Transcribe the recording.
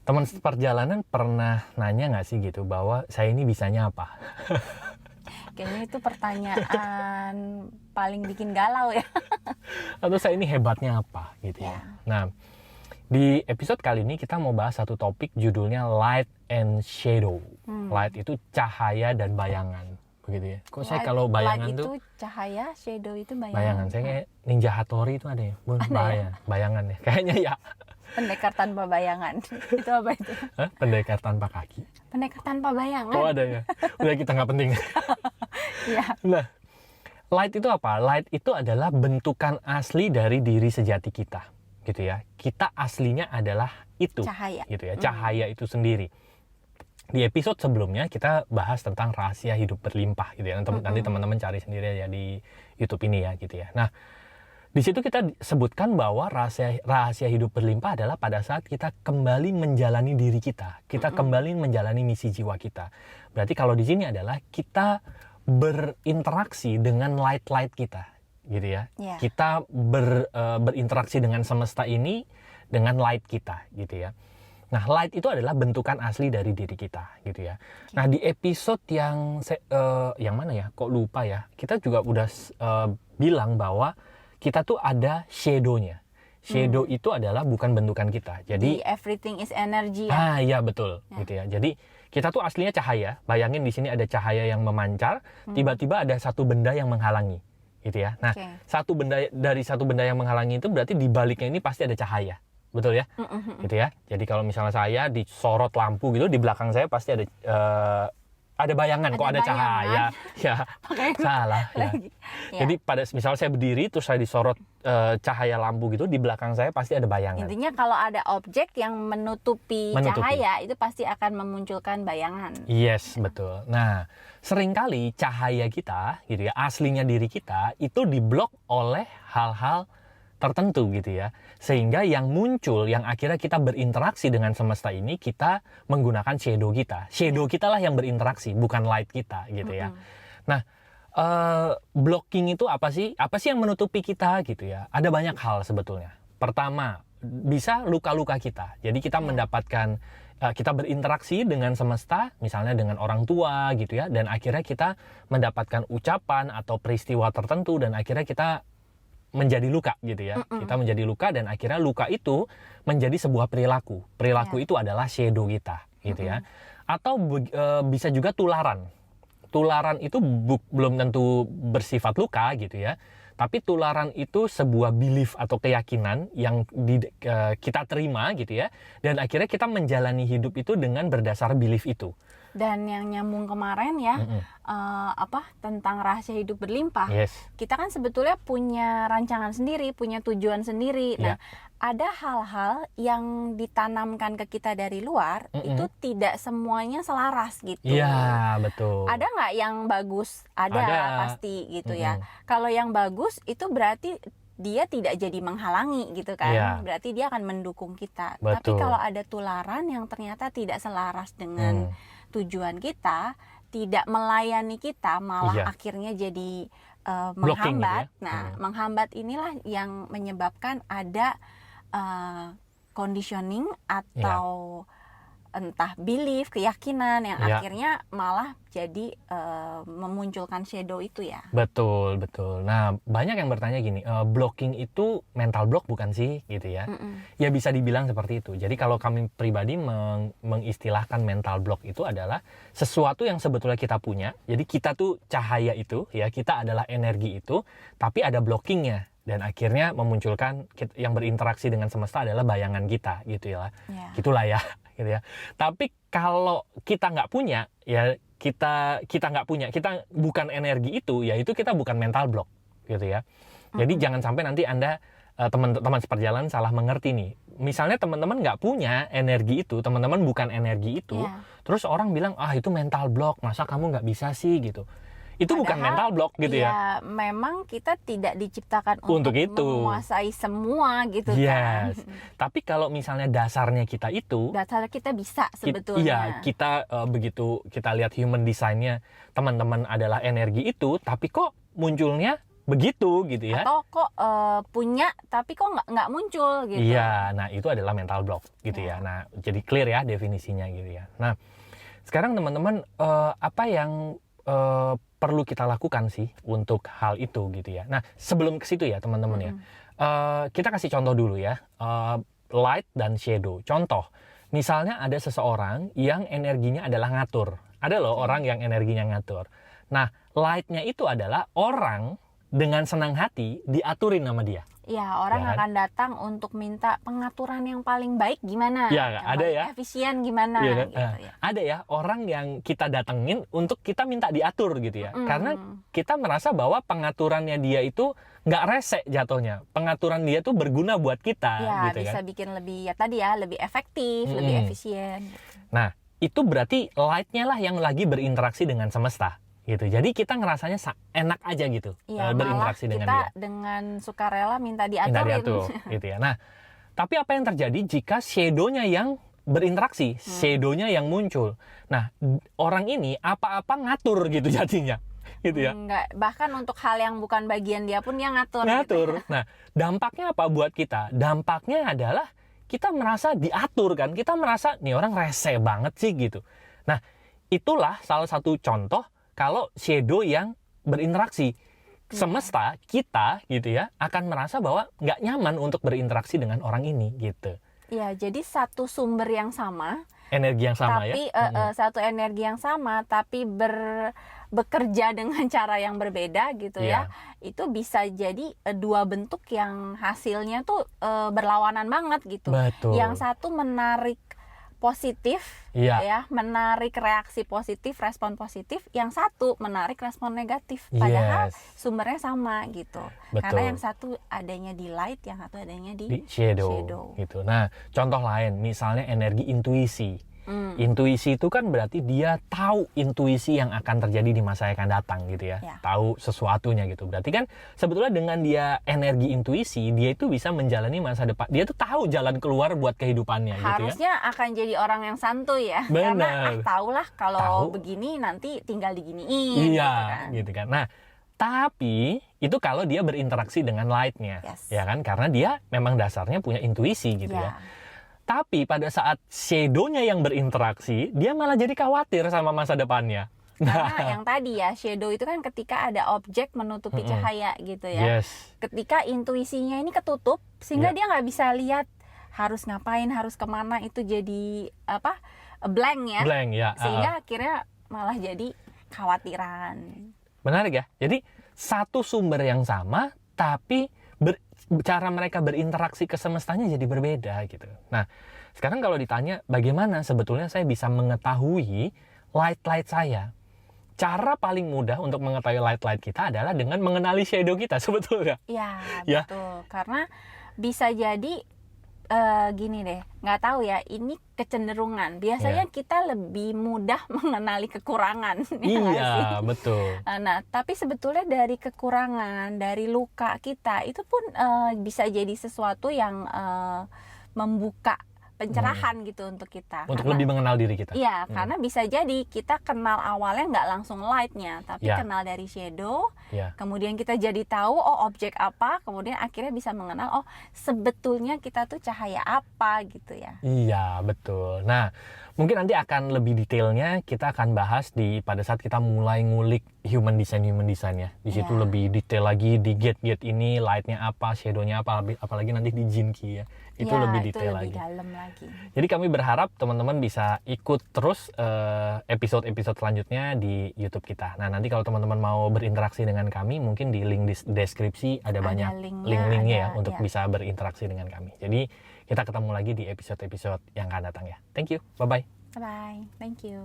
Teman seperjalanan pernah nanya nggak sih gitu bahwa saya ini bisanya apa? Kayaknya itu pertanyaan paling bikin galau ya. Atau saya ini hebatnya apa gitu ya? Nah, di episode kali ini kita mau bahas satu topik judulnya Light and Shadow. Light itu cahaya dan bayangan, begitu ya. Kok saya kalau bayangan light tuh itu cahaya, shadow itu bayangan. bayangan. Saya kayak Ninja Hattori itu ada ya, Ada bayangan ya. Kayaknya ya. Pendekar tanpa bayangan. Itu apa itu? Hah? Pendekar tanpa kaki. Pendekar tanpa bayangan. Oh ada ya. Udah kita nggak penting. Iya. Nah, light itu apa? Light itu adalah bentukan asli dari diri sejati kita, gitu ya. Kita aslinya adalah itu, Cahaya. gitu ya. Cahaya itu sendiri. Di episode sebelumnya kita bahas tentang rahasia hidup berlimpah, gitu ya. Nanti teman-teman cari sendiri ya di YouTube ini ya, gitu ya. Nah, di situ kita sebutkan bahwa rahasia hidup berlimpah adalah pada saat kita kembali menjalani diri kita, kita kembali menjalani misi jiwa kita. Berarti kalau di sini adalah kita berinteraksi dengan light kita, gitu ya. Yeah. Kita berinteraksi dengan semesta ini dengan light kita, gitu ya. Nah, light itu adalah bentukan asli dari diri kita, gitu ya. Okay. Nah, di episode yang mana ya? Kok lupa ya? Kita juga udah bilang bahwa kita tuh ada shadow-nya. Shadow itu adalah bukan bentukan kita. Jadi everything is energy ya. Iya betul, gitu ya. Jadi kita tuh aslinya cahaya. Bayangin di sini ada cahaya yang memancar, tiba-tiba ada satu benda yang menghalangi, gitu ya. Nah, satu benda yang menghalangi itu berarti di baliknya ini pasti ada cahaya. Betul ya? Gitu ya. Jadi kalau misalnya saya disorot lampu gitu, di belakang saya pasti ada bayangan, kok ada cahaya. Ya, salah ya. Jadi misalnya saya berdiri terus saya disorot cahaya lampu gitu, di belakang saya pasti ada bayangan. Intinya kalau ada objek yang menutupi cahaya, itu pasti akan memunculkan bayangan. Yes, betul. Nah, seringkali cahaya kita gitu ya, aslinya diri kita itu diblok oleh hal-hal tertentu gitu ya, sehingga yang muncul, yang akhirnya kita berinteraksi dengan semesta ini, kita menggunakan shadow kita. Shadow kita lah yang berinteraksi, bukan light kita gitu ya. Nah, blocking itu apa sih? Apa sih yang menutupi kita gitu ya? Ada banyak hal sebetulnya. Pertama, bisa luka-luka kita. Jadi kita mendapatkan, kita berinteraksi dengan semesta, misalnya dengan orang tua gitu ya, dan akhirnya kita mendapatkan ucapan atau peristiwa tertentu, dan akhirnya kita menjadi luka gitu ya. Kita menjadi luka, dan akhirnya luka itu menjadi sebuah perilaku. Perilaku itu adalah shadow kita gitu ya. Atau bisa juga tularan. Tularan itu belum tentu bersifat luka gitu ya. Tapi tularan itu sebuah belief atau keyakinan yang kita terima gitu ya. Dan akhirnya kita menjalani hidup itu dengan berdasar belief itu. Dan yang nyambung kemarin ya, tentang rahasia hidup berlimpah. Yes. Kita kan sebetulnya punya rancangan sendiri, punya tujuan sendiri. Nah, ada hal-hal yang ditanamkan ke kita dari luar, itu tidak semuanya selaras gitu. Iya, betul. Ada nggak yang bagus? Ada. Pasti gitu ya. Kalau yang bagus itu berarti dia tidak jadi menghalangi gitu kan. Berarti dia akan mendukung kita. Betul. Tapi kalau ada tularan yang ternyata tidak selaras dengan tujuan kita, tidak melayani kita, malah akhirnya jadi menghambat. Gitu ya? Nah, menghambat inilah yang menyebabkan ada conditioning atau entah belief, keyakinan yang akhirnya malah jadi memunculkan shadow itu ya. Betul. Nah, banyak yang bertanya gini, blocking itu mental block bukan sih gitu ya? Ya bisa dibilang seperti itu. Jadi kalau kami pribadi mengistilahkan mental block itu adalah sesuatu yang sebetulnya kita punya. Jadi kita tuh cahaya itu ya, kita adalah energi itu, tapi ada blockingnya. Dan akhirnya memunculkan yang berinteraksi dengan semesta adalah bayangan kita gitu ya. Gitulah ya gitu ya. Tapi kalau kita nggak punya ya, kita nggak punya, kita bukan energi itu, ya itu kita bukan mental block gitu ya. Jadi jangan sampai nanti Anda teman-teman seperjalanan salah mengerti nih. Misalnya teman-teman nggak punya energi itu, teman-teman bukan energi itu, terus orang bilang itu mental block, masa kamu nggak bisa sih gitu. Itu padahal bukan mental block gitu ya. Memang kita tidak diciptakan untuk itu menguasai semua gitu kan. Tapi kalau misalnya dasarnya kita itu, dasar kita bisa sebetulnya. Kita begitu kita lihat human design-nya teman-teman adalah energi itu, tapi kok munculnya begitu gitu ya. Atau kok punya tapi kok nggak muncul gitu. Iya, nah itu adalah mental block gitu ya. Nah, jadi clear ya definisinya gitu ya. Nah, sekarang teman-teman apa yang perlu kita lakukan sih untuk hal itu gitu ya. Nah, sebelum ke situ ya teman-teman ya, kita kasih contoh dulu ya, light dan shadow. Contoh, misalnya ada seseorang yang energinya adalah ngatur. Ada loh orang yang energinya ngatur. Nah, light-nya itu adalah orang dengan senang hati diaturin sama dia. Ya, orang Ya kan? akan datang untuk minta pengaturan yang paling baik gimana, Ya, yang ada paling ya. efisien gimana, Iya kan? gitu ya. Ada ya orang yang kita datengin untuk kita minta diatur gitu ya. Karena kita merasa bahwa pengaturannya dia itu nggak rese jatuhnya. Pengaturan dia tuh berguna buat kita Ya, gitu bisa kan. bikin lebih ya tadi ya, lebih efektif, lebih efisien. Nah, itu berarti light-nya lah yang lagi berinteraksi dengan semesta gitu. Jadi kita ngerasanya enak aja gitu Iya, malah berinteraksi dengan kita dia. dengan sukarela minta Minta diaturin. diatur gitu ya. Nah, tapi apa yang terjadi jika shadow-nya yang berinteraksi, shadow-nya yang muncul. Nah, orang ini apa-apa ngatur gitu jadinya. Gitu ya. Enggak, bahkan untuk hal yang bukan bagian dia pun dia ngatur. Ngatur. Gitu. Nah, dampaknya apa buat kita? Dampaknya adalah kita merasa diatur kan. Kita merasa nih orang rese banget sih gitu. Nah, itulah salah satu contoh kalau shadow yang berinteraksi. Semesta kita gitu ya akan merasa bahwa nggak nyaman untuk berinteraksi dengan orang ini gitu. Ya, jadi satu sumber yang sama, Energi yang sama tapi ya. satu energi yang sama, tapi bekerja dengan cara yang berbeda gitu ya. Itu bisa jadi dua bentuk yang hasilnya tuh berlawanan banget gitu. Betul. Yang satu menarik positif, ya, menarik reaksi positif, respon positif. Yang satu menarik respon negatif. Padahal sumbernya sama gitu. Betul. Karena yang satu adanya di light, yang satu adanya di shadow gitu. Nah, contoh lain misalnya energi intuisi. Intuisi itu kan berarti dia tahu intuisi yang akan terjadi di masa yang akan datang gitu ya. Tahu sesuatunya gitu. Berarti kan sebetulnya dengan dia energi intuisi, dia itu bisa menjalani masa depan. Dia tuh tahu jalan keluar buat kehidupannya gitu ya. Harusnya akan jadi orang yang santuy ya. Benar. Karena tahulah kalau begini nanti tinggal diginiin iya, gitu kan. Nah, tapi itu kalau dia berinteraksi dengan light-nya, ya kan? Karena dia memang dasarnya punya intuisi gitu ya. Tapi pada saat shadow-nya yang berinteraksi, dia malah jadi khawatir sama masa depannya. Karena yang tadi ya, shadow itu kan ketika ada objek menutupi cahaya gitu ya. Ketika intuisinya ini ketutup, sehingga dia nggak bisa lihat harus ngapain, harus kemana, itu jadi apa, blank ya. Blank ya. Sehingga akhirnya malah jadi khawatiran. Menarik ya. Jadi satu sumber yang sama, tapi cara mereka berinteraksi ke semestanya jadi berbeda gitu. Nah, sekarang kalau ditanya bagaimana sebetulnya saya bisa mengetahui light saya? Cara paling mudah untuk mengetahui light kita adalah dengan mengenali shadow kita sebetulnya. Iya, betul. Karena bisa jadi gini deh, nggak tahu ya, ini kecenderungan. Biasanya kita lebih mudah mengenali kekurangan. Iya, betul. Nah, tapi sebetulnya dari kekurangan, dari luka kita, itu pun bisa jadi sesuatu yang membuka pencerahan gitu untuk kita. Untuk lebih mengenal diri kita. Iya, karena bisa jadi kita kenal awalnya nggak langsung light-nya, tapi kenal dari shadow. Kemudian kita jadi tahu objek apa, kemudian akhirnya bisa mengenal sebetulnya kita tuh cahaya apa gitu ya. Iya, betul. Nah, mungkin nanti akan lebih detailnya kita akan bahas pada saat kita mulai ngulik human design ya. Di situ lebih detail lagi di gate ini light-nya apa, shadow-nya apa, apalagi nanti di Jinki ya. Itu lebih detail itu lebih lagi. dalam lagi. Jadi kami berharap teman-teman bisa ikut terus episode-episode selanjutnya di YouTube kita. Nah, nanti kalau teman-teman mau berinteraksi dengan kami, mungkin di link deskripsi ada banyak link-linknya ya untuk bisa berinteraksi dengan kami. Jadi kita ketemu lagi di episode-episode yang akan datang ya. Thank you. Bye-bye. Bye-bye. Thank you.